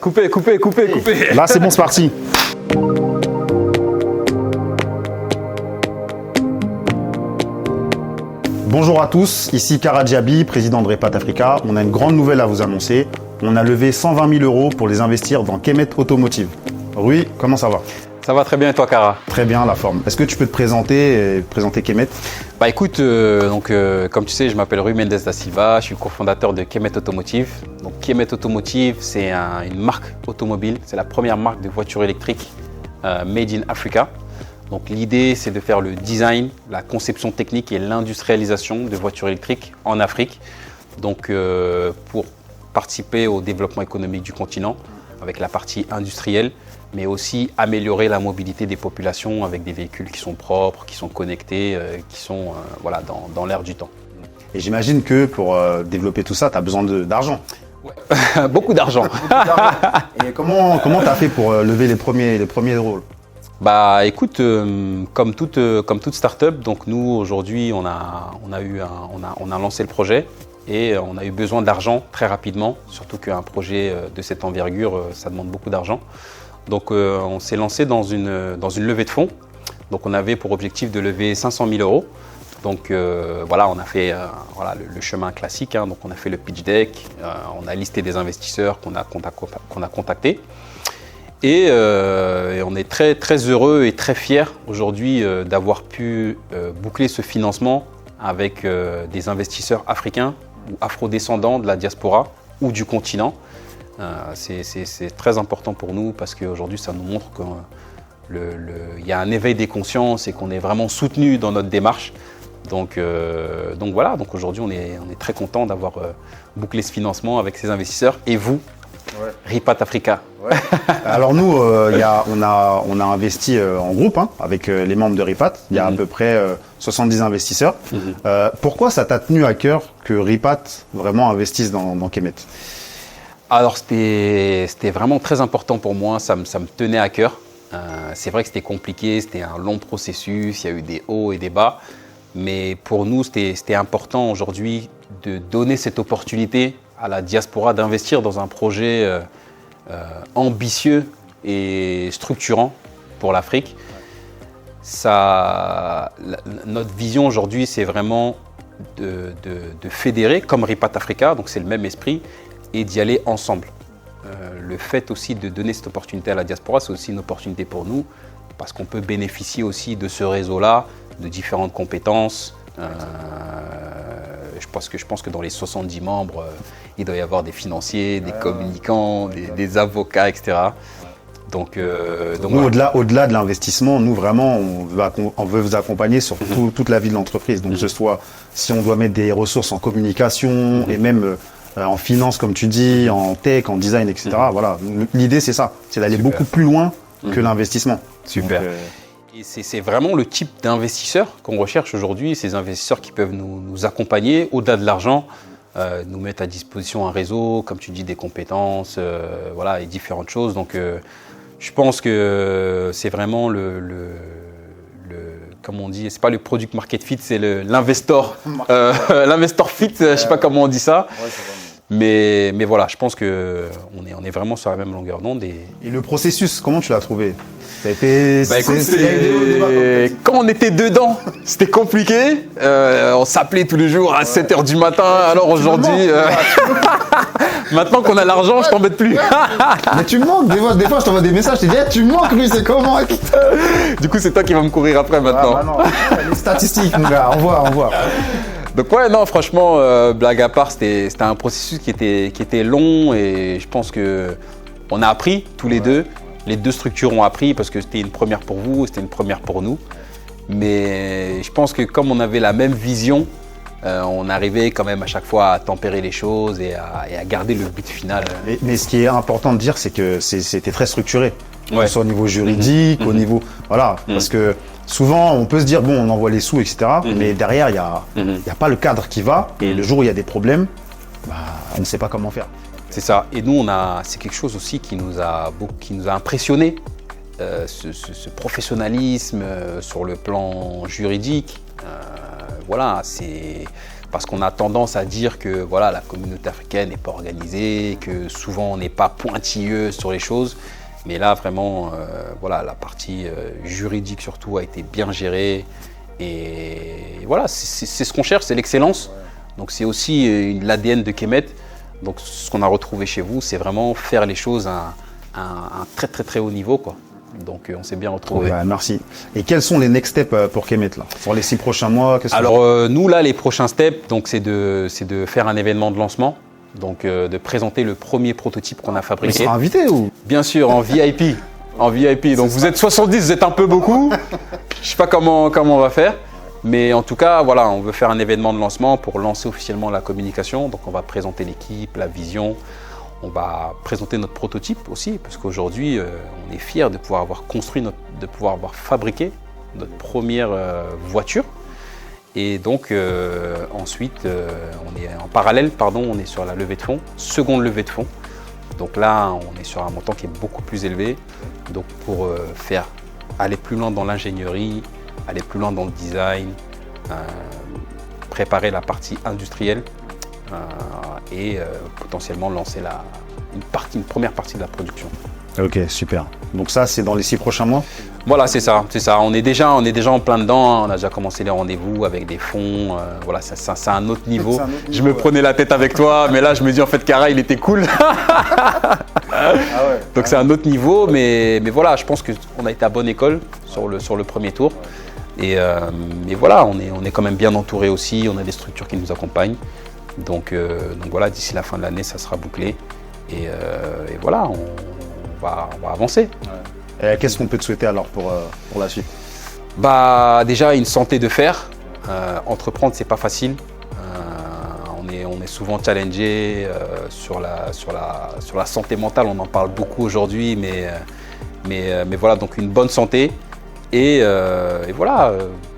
Coupez. Là, c'est bon, c'est parti. Bonjour à tous, ici Kara Diaby, président de Ripat Africa. On a une grande nouvelle à vous annoncer. On a levé 120 000 € pour les investir dans Kemet Automotive. Rui, comment ça va? Ça va très bien et toi, Kara? Très bien, la forme. Est-ce que tu peux te présenter et présenter Kemet? Bah écoute, comme tu sais, je m'appelle Rui Mendes da Silva, je suis cofondateur de Kemet Automotive. Donc Kemet Automotive, c'est une marque automobile, c'est la première marque de voiture électrique made in Africa. Donc l'idée, c'est de faire le design, la conception technique et l'industrialisation de voitures électriques en Afrique. Donc pour participer au développement économique du continent avec la partie industrielle, mais aussi améliorer la mobilité des populations avec des véhicules qui sont propres, qui sont connectés, qui sont voilà, dans l'air du temps. Et j'imagine que pour développer tout ça, tu as besoin d'argent. Ouais. Beaucoup d'argent. Et comment tu as fait pour lever les premiers euros? Bah écoute, comme toute start-up, donc nous aujourd'hui on a lancé le projet et on a eu besoin d'argent très rapidement, surtout qu'un projet de cette envergure, ça demande beaucoup d'argent. Donc on s'est lancé dans une levée de fonds. Donc on avait pour objectif de lever 500 000 €. Donc voilà, on a fait le chemin classique, hein. Donc on a fait le pitch deck, on a listé des investisseurs qu'on a contactés. Et on est très, très heureux et très fiers aujourd'hui d'avoir pu boucler ce financement avec des investisseurs africains ou afro-descendants de la diaspora ou du continent. C'est très important pour nous parce qu'aujourd'hui, ça nous montre qu'il y a un éveil des consciences et qu'on est vraiment soutenu dans notre démarche. Donc voilà, donc aujourd'hui, on est très content d'avoir bouclé ce financement avec ces investisseurs et vous. Ouais. Ripat Africa. Ouais. Alors nous, on a investi en groupe avec les membres de Ripat. Il y a à peu près 70 investisseurs. Pourquoi ça t'a tenu à cœur que Ripat vraiment investisse dans Kemet? Alors c'était vraiment très important pour moi, ça me tenait à cœur. C'est vrai que c'était compliqué, c'était un long processus, il y a eu des hauts et des bas. Mais pour nous, c'était important aujourd'hui de donner cette opportunité à la diaspora d'investir dans un projet ambitieux et structurant pour l'Afrique. Notre vision aujourd'hui, c'est vraiment de fédérer comme Ripat Africa, donc c'est le même esprit, et d'y aller ensemble. Le fait aussi de donner cette opportunité à la diaspora, c'est aussi une opportunité pour nous, parce qu'on peut bénéficier aussi de ce réseau-là, de différentes compétences. Je pense que dans les 70 membres, il doit y avoir des financiers, des communicants, des avocats, etc. Donc nous, au-delà de l'investissement, nous vraiment, on veut vous accompagner sur toute la vie de l'entreprise. Donc que ce soit si on doit mettre des ressources en communication et même en finance, comme tu dis, en tech, en design, etc. Voilà, l'idée c'est ça, c'est d'aller beaucoup plus loin que l'investissement. Super. Et c'est vraiment le type d'investisseurs qu'on recherche aujourd'hui, ces investisseurs qui peuvent nous accompagner au-delà de l'argent, nous mettre à disposition un réseau, comme tu dis, des compétences, voilà, et différentes choses. Donc je pense que c'est vraiment comme on dit, c'est pas le product market fit, c'est l'investor fit, je sais pas comment on dit ça. Ouais, mais voilà, je pense qu'on est vraiment sur la même longueur d'onde. Et le processus, comment tu l'as trouvé? Quand on était dedans, c'était compliqué. On s'appelait tous les jours à 7 h du matin. Alors aujourd'hui, maintenant qu'on a l'argent, je t'embête plus. Mais tu me manques. Des fois, je t'envoie des messages. Je te dis, tu me manques, lui, c'est comment? Du coup, c'est toi qui vas me courir après maintenant. Ah, bah non. Les statistiques, mon gars. Au revoir. Donc ouais, non, franchement, blague à part, c'était un processus qui était long et je pense qu'on a appris tous les deux. Les deux structures ont appris parce que c'était une première pour vous, c'était une première pour nous. Mais je pense que comme on avait la même vision, on arrivait quand même à chaque fois à tempérer les choses et à garder le but final. Mais ce qui est important de dire, c'est que c'était très structuré. Ouais. Que ce soit au niveau juridique, au niveau… Voilà, parce que souvent, on peut se dire, bon, on envoie les sous, etc. Mais derrière, il n'y a pas le cadre qui va. Et le jour où il y a des problèmes, on ne sait pas comment faire. C'est ça. Et nous, c'est quelque chose aussi qui nous a impressionnés, ce professionnalisme sur le plan juridique. Voilà, parce qu'on a tendance à dire que voilà, la communauté africaine n'est pas organisée, que souvent on n'est pas pointilleux sur les choses. Mais là, vraiment, voilà, la partie juridique surtout a été bien gérée. Et voilà, c'est ce qu'on cherche, c'est l'excellence. Donc c'est aussi l'ADN de Kemet. Donc ce qu'on a retrouvé chez vous, c'est vraiment faire les choses à un très très très haut niveau, quoi. Donc on s'est bien retrouvé. Ouais, merci. Et quels sont les next steps pour Kemet là, pour les 6 prochains mois? Alors nous là, les prochains steps, donc c'est de faire un événement de lancement, donc de présenter le premier prototype qu'on a fabriqué. Il sera invité ou? Bien sûr, en VIP. En VIP. Donc vous êtes 70, vous êtes un peu beaucoup. Je sais pas comment on va faire. Mais en tout cas, voilà, on veut faire un événement de lancement pour lancer officiellement la communication. Donc on va présenter l'équipe, la vision. On va présenter notre prototype aussi, parce qu'aujourd'hui, on est fiers de pouvoir avoir construit, de pouvoir avoir fabriqué notre première voiture. Et donc ensuite, on est en parallèle, on est sur la levée de fonds, seconde levée de fonds. Donc là, on est sur un montant qui est beaucoup plus élevé. Donc pour aller plus loin dans l'ingénierie, aller plus loin dans le design, préparer la partie industrielle et potentiellement lancer une première partie de la production. Ok, super. Donc ça, c'est dans les 6 prochains mois? Voilà, c'est ça. On est déjà en plein dedans. On a déjà commencé les rendez-vous avec des fonds. Voilà, c'est un autre niveau. Je me prenais la tête avec toi, mais là, je me dis en fait, Kara, il était cool. Donc c'est un autre niveau, mais voilà, je pense qu'on a été à bonne école sur le premier tour. Et voilà, on est quand même bien entouré aussi. On a des structures qui nous accompagnent. Donc voilà, d'ici la fin de l'année, ça sera bouclé. Et voilà, on va avancer. Ouais. Qu'est-ce qu'on peut te souhaiter alors pour la suite? Bah, déjà, une santé de fer. Entreprendre, c'est pas facile. On est souvent challengé sur la santé mentale. On en parle beaucoup aujourd'hui, mais voilà, donc une bonne santé et voilà,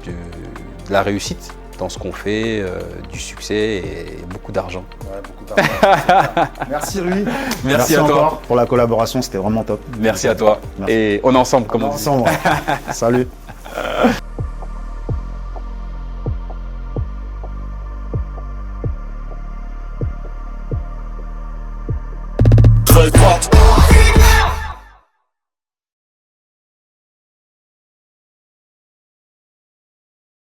de la réussite dans ce qu'on fait, du succès et beaucoup d'argent. Ouais, beaucoup d'argent. Merci Louis. Merci à toi encore pour la collaboration, c'était vraiment top. Merci à toi. Merci. Et on est ensemble, comme on dit. Ensemble. Salut. Très droite.